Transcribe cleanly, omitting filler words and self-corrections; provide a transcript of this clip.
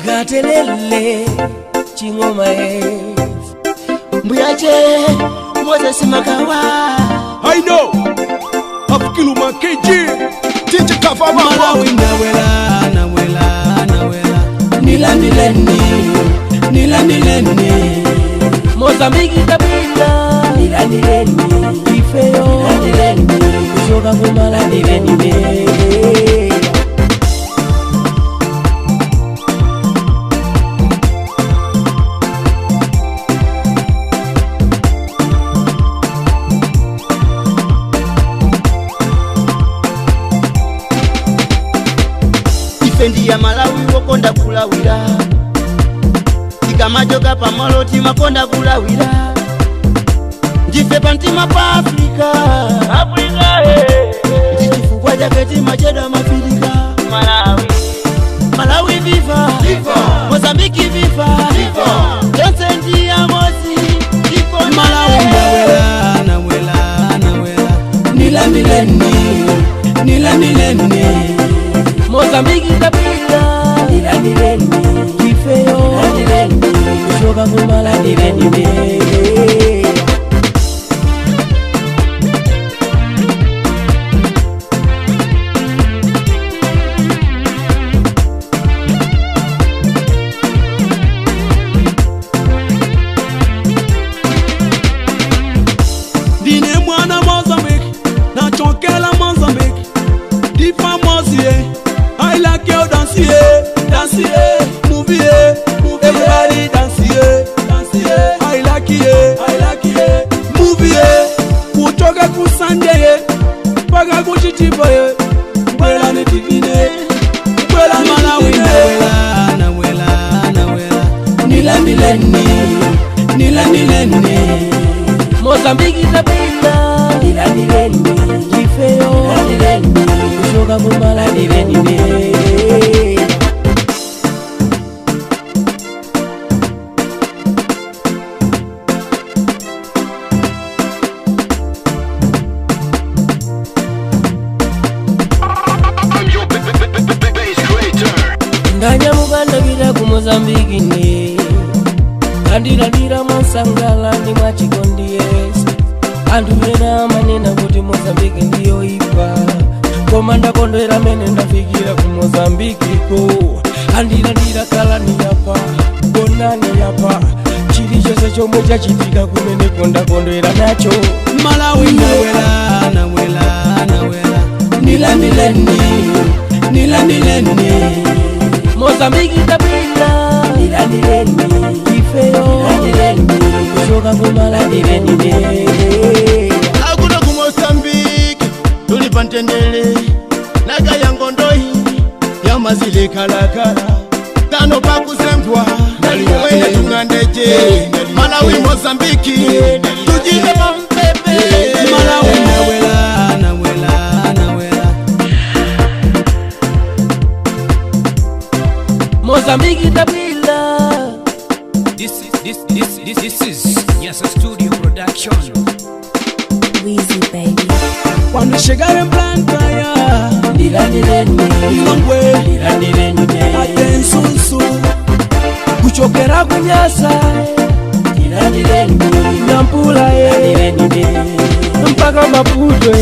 Gatelele chingoma Mbuyache Moses Makawa. I know Abkiluma KG Teacher Kafama Malawi nawela Nila nileni Mozambique kabila Nila Ifeyo Kuchoka kumala nileni Fendi ya Malawi wokonda kulawira Ikamajoka pa maloti makonda kulawira Njife pantima pa Afrika Njichifukwa jaketi macheda mafirika Malawi viva Mozambiki viva Jonsendi ya mozi Malawi nawela Nila mileni Mozambique kabila nileni Ifeyo Kuchoka kumala nileni Dine mwana Mozambique Na chonkela Mozambique Difa mozie I like you danser, move everybody danser. I like you, move kutoka kusande, paga kuchitipo kwela ni divine, kwela Malawi nawela nileni Mozambique kabila nileni Ifeyo Kuchoka kumala nileni Ndanya muganda bila ku Mozambique ne Andira mwansangala ni mwachikondiyesi Andumena manena kuti Mozambique ndiyo ipa Komanda kondwera mene ndafikira ku Mozambique ko Andira kala ni yapa Bonani yapa Chiri chose chomwe chachitika kumene konda kondwera nacho Malawi nawela Nila mileni Mozambique kabila nileni Ifeyo Kuchoka kumala nileni Akuna ku Mozambique Tuli pantendele Naga ya ngondoi Ya mazile kalakala Tano pa kusembwa Wene tungandeje Malawi Mozambique Tujile pampepe Malawi nawela Mozambique kabila. This is Yes Studio Production. Weezy baby. When shegare plantaya Nileni Ilongwe Atensusu Kuchokera kunyasa Nileni Nampula Mpaka Maputo